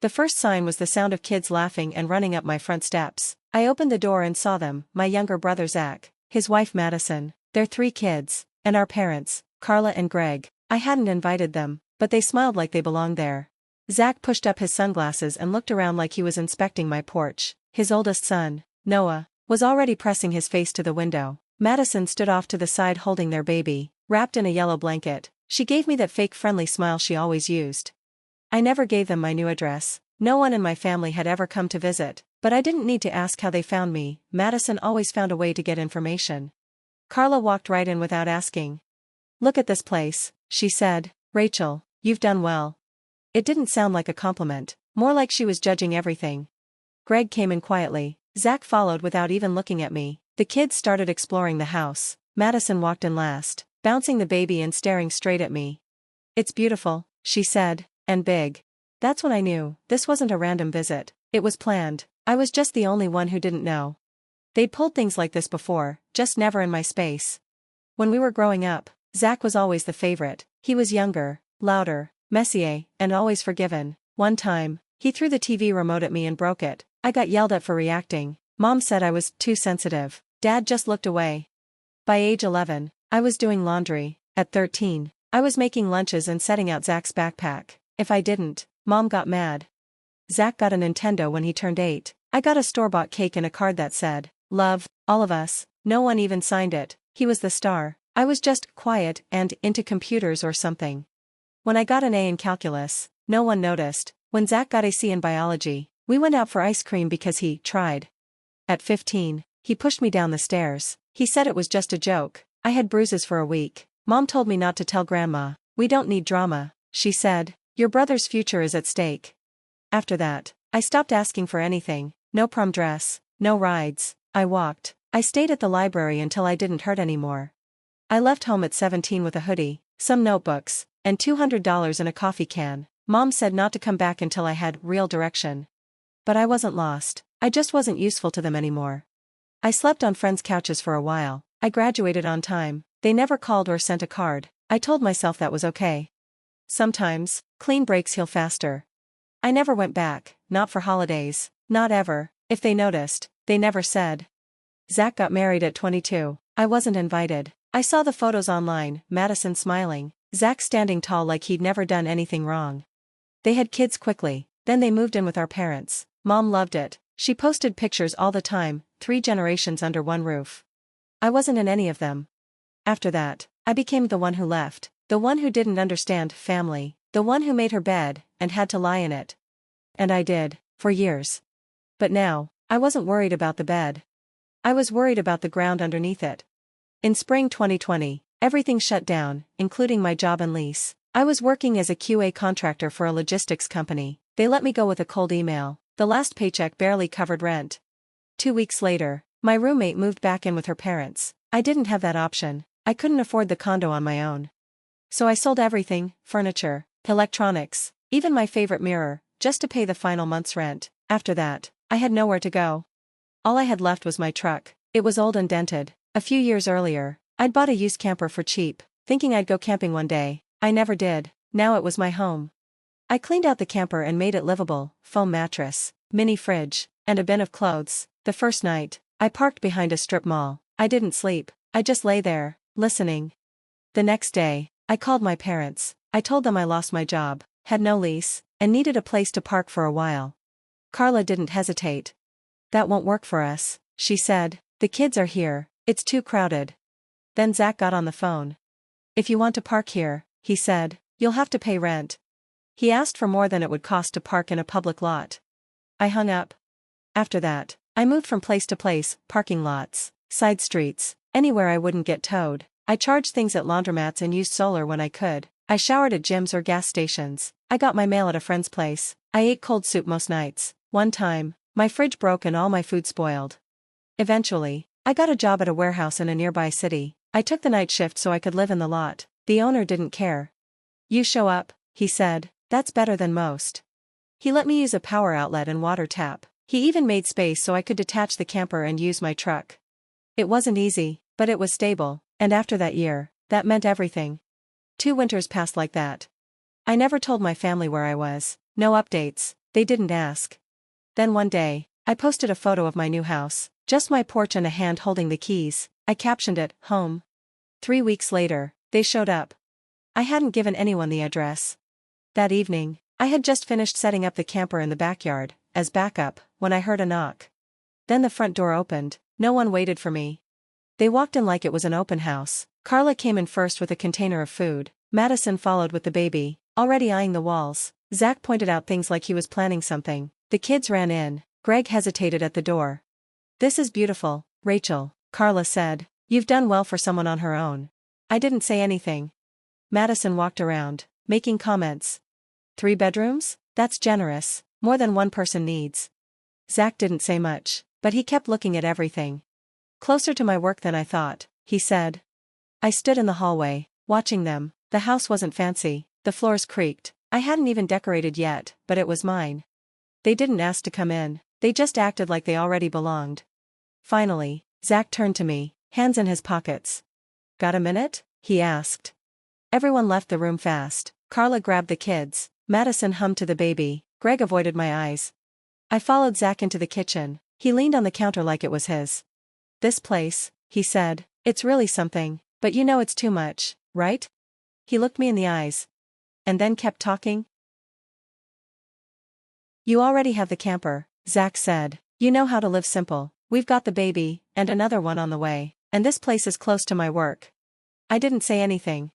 The first sign was the sound of kids laughing and running up my front steps. I opened the door and saw them, my younger brother Zach, his wife Madison, their 3 kids, and our parents, Carla and Greg. I hadn't invited them, but they smiled like they belonged there. Zach pushed up his sunglasses and looked around like he was inspecting my porch. His oldest son, Noah, was already pressing his face to the window. Madison stood off to the side holding their baby, wrapped in a yellow blanket. She gave me that fake friendly smile she always used. I never gave them my new address. No one in my family had ever come to visit, but I didn't need to ask how they found me. Madison always found a way to get information. Carla walked right in without asking. "Look at this place," she said. "Rachel, you've done well." It didn't sound like a compliment, more like she was judging everything. Greg came in quietly. Zach followed without even looking at me. The kids started exploring the house. Madison walked in last, bouncing the baby and staring straight at me. "It's beautiful," she said, "and big." That's when I knew this wasn't a random visit. It was planned. I was just the only one who didn't know. They'd pulled things like this before, just never in my space. When we were growing up, Zach was always the favorite. He was younger, louder, messier, and always forgiven. One time, he threw the TV remote at me and broke it. I got yelled at for reacting. Mom said I was too sensitive. Dad just looked away. By age 11, I was doing laundry. At 13, I was making lunches and setting out Zach's backpack. If I didn't, Mom got mad. Zach got a Nintendo when he turned 8. I got a store-bought cake and a card that said, "Love, all of us." No one even signed it. He was the star. I was just quiet and into computers or something. When I got an A in calculus, no one noticed. When Zach got a C in biology, we went out for ice cream because he tried. At 15, he pushed me down the stairs. He said it was just a joke. I had bruises for a week. Mom told me not to tell Grandma. "We don't need drama," she said. "Your brother's future is at stake." After that, I stopped asking for anything. No prom dress, no rides. I walked. I stayed at the library until I didn't hurt anymore. I left home at 17 with a hoodie, some notebooks, and $200 in a coffee can. Mom said not to come back until I had real direction. But I wasn't lost. I just wasn't useful to them anymore. I slept on friends' couches for a while. I graduated on time. They never called or sent a card. I told myself that was okay. Sometimes, clean breaks heal faster. I never went back, not for holidays, not ever. If they noticed, they never said. Zach got married at 22. I wasn't invited. I saw the photos online, Madison smiling, Zach standing tall like he'd never done anything wrong. They had kids quickly, then they moved in with our parents. Mom loved it. She posted pictures all the time, 3 generations under one roof. I wasn't in any of them. After that, I became the one who left, the one who didn't understand family, the one who made her bed and had to lie in it. And I did, for years. But now, I wasn't worried about the bed. I was worried about the ground underneath it. In spring 2020, everything shut down, including my job and lease. I was working as a QA contractor for a logistics company. They let me go with a cold email. The last paycheck barely covered rent. 2 weeks later, my roommate moved back in with her parents. I didn't have that option. I couldn't afford the condo on my own. So I sold everything, furniture, electronics, even my favorite mirror, just to pay the final month's rent. After that, I had nowhere to go. All I had left was my truck. It was old and dented. A few years earlier, I'd bought a used camper for cheap, thinking I'd go camping one day. I never did. Now it was my home. I cleaned out the camper and made it livable: foam mattress, mini fridge, and a bin of clothes. The first night, I parked behind a strip mall. I didn't sleep. I just lay there, listening. The next day, I called my parents. I told them I lost my job, had no lease, and needed a place to park for a while. Carla didn't hesitate. "That won't work for us," she said. "The kids are here. It's too crowded." Then Zach got on the phone. "If you want to park here," he said, "you'll have to pay rent." He asked for more than it would cost to park in a public lot. I hung up. After that, I moved from place to place, parking lots, side streets, anywhere I wouldn't get towed. I charged things at laundromats and used solar when I could. I showered at gyms or gas stations. I got my mail at a friend's place. I ate cold soup most nights. One time, my fridge broke and all my food spoiled. Eventually, I got a job at a warehouse in a nearby city. I took the night shift so I could live in the lot. The owner didn't care. "You show up," he said. "That's better than most." He let me use a power outlet and water tap. He even made space so I could detach the camper and use my truck. It wasn't easy, but it was stable, and after that year, that meant everything. 2 winters passed like that. I never told my family where I was. No updates, They didn't ask. Then one day, I posted a photo of my new house, just my porch and a hand holding the keys. I captioned it, "Home." 3 weeks later, they showed up. I hadn't given anyone the address. That evening, I had just finished setting up the camper in the backyard, as backup, when I heard a knock. Then the front door opened. No one waited for me. They walked in like it was an open house. Carla came in first with a container of food. Madison followed with the baby, already eyeing the walls. Zach pointed out things like he was planning something. The kids ran in. Greg hesitated at the door. "This is beautiful, Rachel," Carla said. "You've done well for someone on her own." I didn't say anything. Madison walked around, making comments. 3 bedrooms? That's generous, more than one person needs. Zach didn't say much, but he kept looking at everything. "Closer to my work than I thought," he said. I stood in the hallway, watching them. The house wasn't fancy, the floors creaked. I hadn't even decorated yet, but it was mine. They didn't ask to come in, they just acted like they already belonged. Finally, Zach turned to me, hands in his pockets. "Got a minute?" he asked. Everyone left the room fast. Carla grabbed the kids. Madison hummed to the baby. Greg avoided my eyes. I followed Zach into the kitchen. He leaned on the counter like it was his. "This place," he said, "it's really something, but you know it's too much, right?" He looked me in the eyes. And then kept talking. "You already have the camper," Zach said. "You know how to live simple. We've got the baby, and another one on the way, and this place is close to my work." I didn't say anything.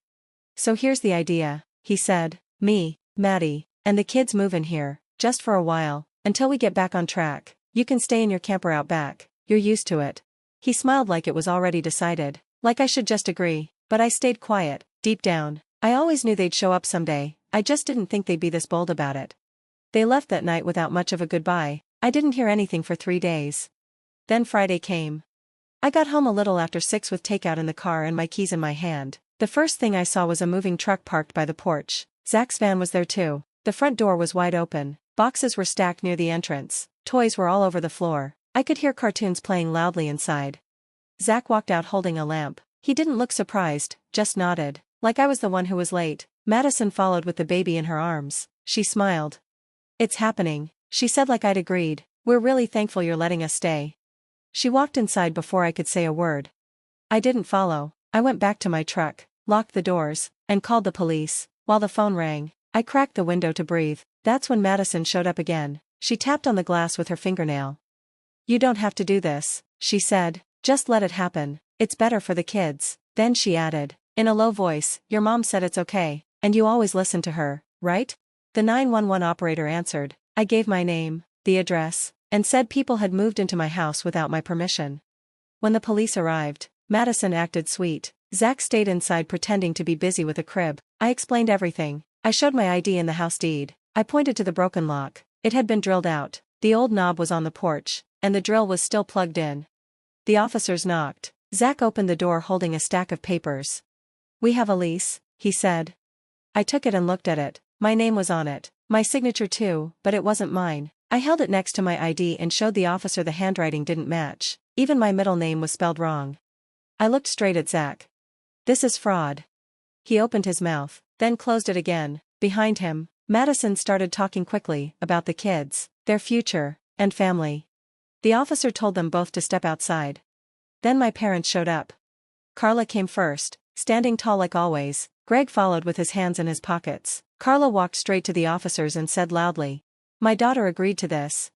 "So here's the idea," he said. "Me, Maddie, and the kids move in here, just for a while, until we get back on track. You can stay in your camper out back, you're used to it." He smiled like it was already decided, like I should just agree, but I stayed quiet. Deep down, I always knew they'd show up someday, I just didn't think they'd be this bold about it. They left that night without much of a goodbye. I didn't hear anything for 3 days. Then Friday came. I got home a little after 6 with takeout in the car and my keys in my hand. The first thing I saw was a moving truck parked by the porch. Zach's van was there too. The front door was wide open. Boxes were stacked near the entrance. Toys were all over the floor. I could hear cartoons playing loudly inside. Zach walked out holding a lamp. He didn't look surprised, just nodded, like I was the one who was late. Madison followed with the baby in her arms. She smiled. "It's happening," she said like I'd agreed. "We're really thankful you're letting us stay." She walked inside before I could say a word. I didn't follow. I went back to my truck, locked the doors, and called the police. While the phone rang, I cracked the window to breathe. That's when Madison showed up again. She tapped on the glass with her fingernail. "You don't have to do this," she said. "Just let it happen. It's better for the kids." Then she added, in a low voice, "Your mom said it's okay, and you always listen to her, right?" The 911 operator answered. I gave my name, the address, and said people had moved into my house without my permission. When the police arrived, Madison acted sweet. Zach stayed inside pretending to be busy with a crib. I explained everything. I showed my ID and the house deed. I pointed to the broken lock. It had been drilled out. The old knob was on the porch, and the drill was still plugged in. The officers knocked. Zach opened the door holding a stack of papers. "We have a lease," he said. I took it and looked at it. My name was on it. My signature too, but it wasn't mine. I held it next to my ID and showed the officer the handwriting didn't match. Even my middle name was spelled wrong. I looked straight at Zach. "This is fraud." He opened his mouth, then closed it again. Behind him, Madison started talking quickly about the kids, their future, and family. The officer told them both to step outside. Then my parents showed up. Carla came first, standing tall like always. Greg followed with his hands in his pockets. Carla walked straight to the officers and said loudly, "My daughter agreed to this."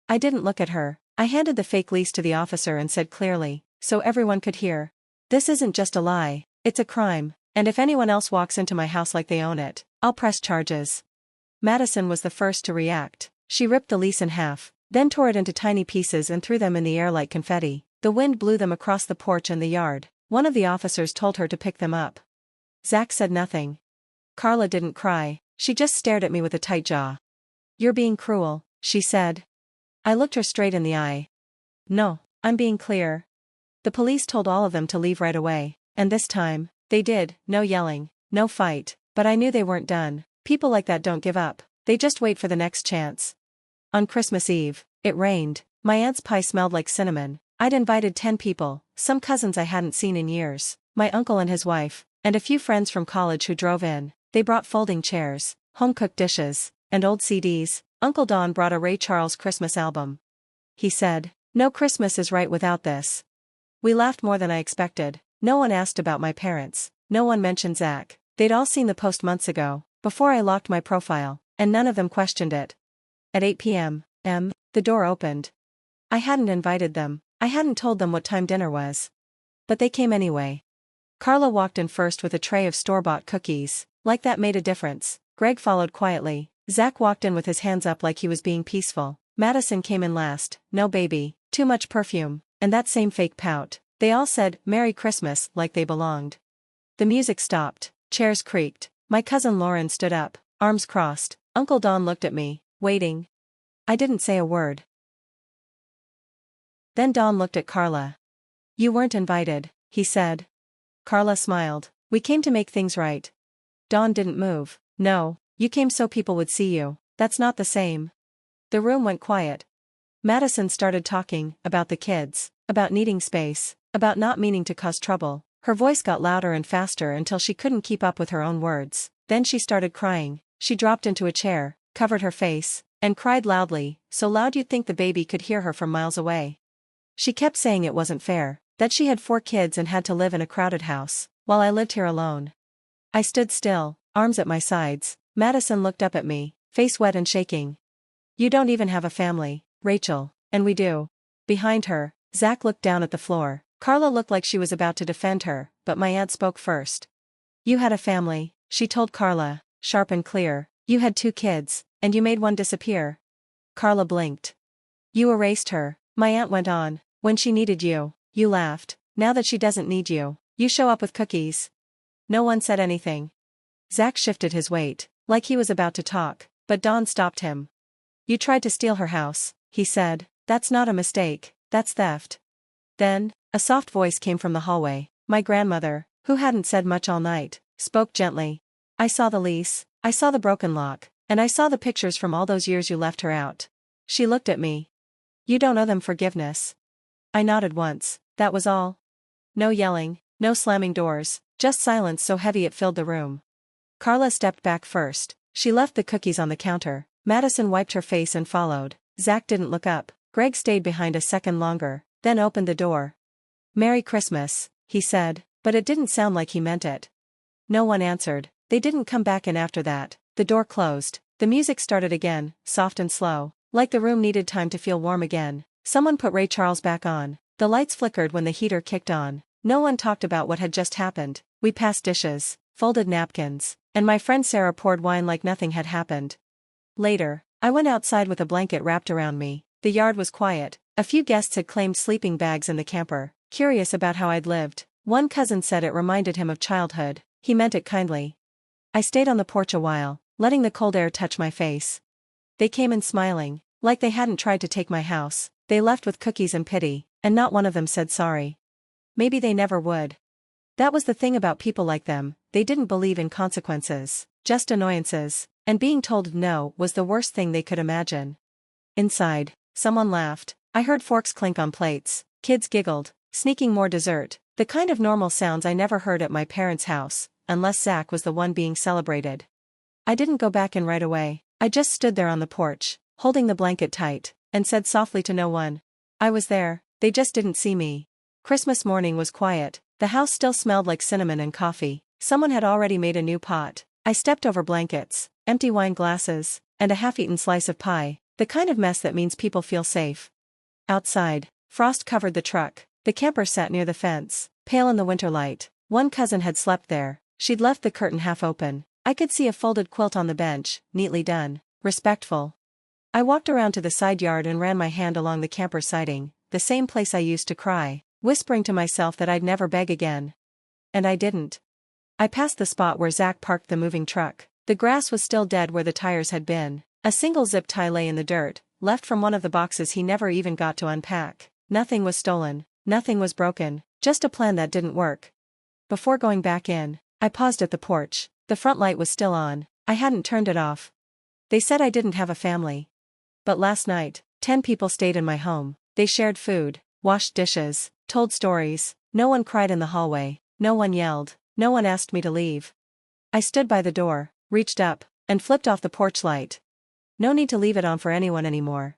I didn't look at her. I handed the fake lease to the officer and said clearly, so everyone could hear, "This isn't just a lie, it's a crime, and if anyone else walks into my house like they own it, I'll press charges." Madison was the first to react. She ripped the lease in half, then tore it into tiny pieces and threw them in the air like confetti. The wind blew them across the porch and the yard. One of the officers told her to pick them up. Zach said nothing. Carla didn't cry, she just stared at me with a tight jaw. "You're being cruel," she said. I looked her straight in the eye. "No, I'm being clear." The police told all of them to leave right away, and this time, they did. No yelling, no fight, but I knew they weren't done. People like that don't give up, they just wait for the next chance. On Christmas Eve, it rained. My aunt's pie smelled like cinnamon. I'd invited 10 people, some cousins I hadn't seen in years, my uncle and his wife, and a few friends from college who drove in. They brought folding chairs, home-cooked dishes, and old CDs. Uncle Don brought a Ray Charles Christmas album. He said, "No Christmas is right without this." We laughed more than I expected. No one asked about my parents. No one mentioned Zach. They'd all seen the post months ago, before I locked my profile, and none of them questioned it. At 8 p.m., the door opened. I hadn't invited them. I hadn't told them what time dinner was. But they came anyway. Carla walked in first with a tray of store-bought cookies. Like that made a difference. Greg followed quietly. Zach walked in with his hands up like he was being peaceful. Madison came in last. No baby, too much perfume, and that same fake pout. They all said, "Merry Christmas," like they belonged. The music stopped. Chairs creaked. My cousin Lauren stood up, arms crossed. Uncle Don looked at me, waiting. I didn't say a word. Then Don looked at Carla. "You weren't invited," he said. Carla smiled. "We came to make things right." Don didn't move. "No, you came so people would see you. That's not the same." The room went quiet. Madison started talking, about the kids, about needing space, about not meaning to cause trouble. Her voice got louder and faster until she couldn't keep up with her own words. Then she started crying. She dropped into a chair, covered her face, and cried loudly, so loud you'd think the baby could hear her from miles away. She kept saying it wasn't fair, that she had 4 kids and had to live in a crowded house, while I lived here alone. I stood still, arms at my sides. Madison looked up at me, face wet and shaking. "You don't even have a family, Rachel, and we do." Behind her, Zach looked down at the floor. Carla looked like she was about to defend her, but my aunt spoke first. "You had a family," she told Carla, sharp and clear. "You had 2 kids, and you made one disappear." Carla blinked. "You erased her," my aunt went on. "When she needed you, you laughed. Now that she doesn't need you, you show up with cookies." No one said anything. Zach shifted his weight, like he was about to talk, but Don stopped him. "You tried to steal her house," he said. "That's not a mistake, that's theft." Then, a soft voice came from the hallway. My grandmother, who hadn't said much all night, spoke gently. "I saw the lease, I saw the broken lock, and I saw the pictures from all those years you left her out." She looked at me. "You don't owe them forgiveness." I nodded once. That was all. No yelling, no slamming doors, just silence so heavy it filled the room. Carla stepped back first. She left the cookies on the counter. Madison wiped her face and followed. Zach didn't look up. Greg stayed behind a second longer, then opened the door. "Merry Christmas," he said, but it didn't sound like he meant it. No one answered. They didn't come back in after that. The door closed. The music started again, soft and slow, like the room needed time to feel warm again. Someone put Ray Charles back on. The lights flickered when the heater kicked on. No one talked about what had just happened. We passed dishes, folded napkins, and my friend Sarah poured wine like nothing had happened. Later, I went outside with a blanket wrapped around me. The yard was quiet. A few guests had claimed sleeping bags in the camper, curious about how I'd lived. One cousin said it reminded him of childhood. He meant it kindly. I stayed on the porch a while, letting the cold air touch my face. They came in smiling, like they hadn't tried to take my house. They left with cookies and pity, and not one of them said sorry. Maybe they never would. That was the thing about people like them, they didn't believe in consequences, just annoyances, and being told no was the worst thing they could imagine. Inside, someone laughed. I heard forks clink on plates. Kids giggled, sneaking more dessert, the kind of normal sounds I never heard at my parents' house, unless Zach was the one being celebrated. I didn't go back in right away. I just stood there on the porch, holding the blanket tight, and said softly to no one. I was there, they just didn't see me. Christmas morning was quiet. The house still smelled like cinnamon and coffee. Someone had already made a new pot. I stepped over blankets, empty wine glasses, and a half-eaten slice of pie, the kind of mess that means people feel safe. Outside, frost covered the truck. The camper sat near the fence, pale in the winter light. One cousin had slept there. She'd left the curtain half open. I could see a folded quilt on the bench, neatly done, respectful. I walked around to the side yard and ran my hand along the camper siding, the same place I used to cry, whispering to myself that I'd never beg again. And I didn't. I passed the spot where Zach parked the moving truck. The grass was still dead where the tires had been. A single zip tie lay in the dirt, left from one of the boxes he never even got to unpack. Nothing was stolen, nothing was broken, just a plan that didn't work. Before going back in, I paused at the porch. The front light was still on. I hadn't turned it off. They said I didn't have a family. But last night, 10 people stayed in my home. They shared food, washed dishes, told stories. No one cried in the hallway. No one yelled. No one asked me to leave. I stood by the door, reached up, and flipped off the porch light. No need to leave it on for anyone anymore.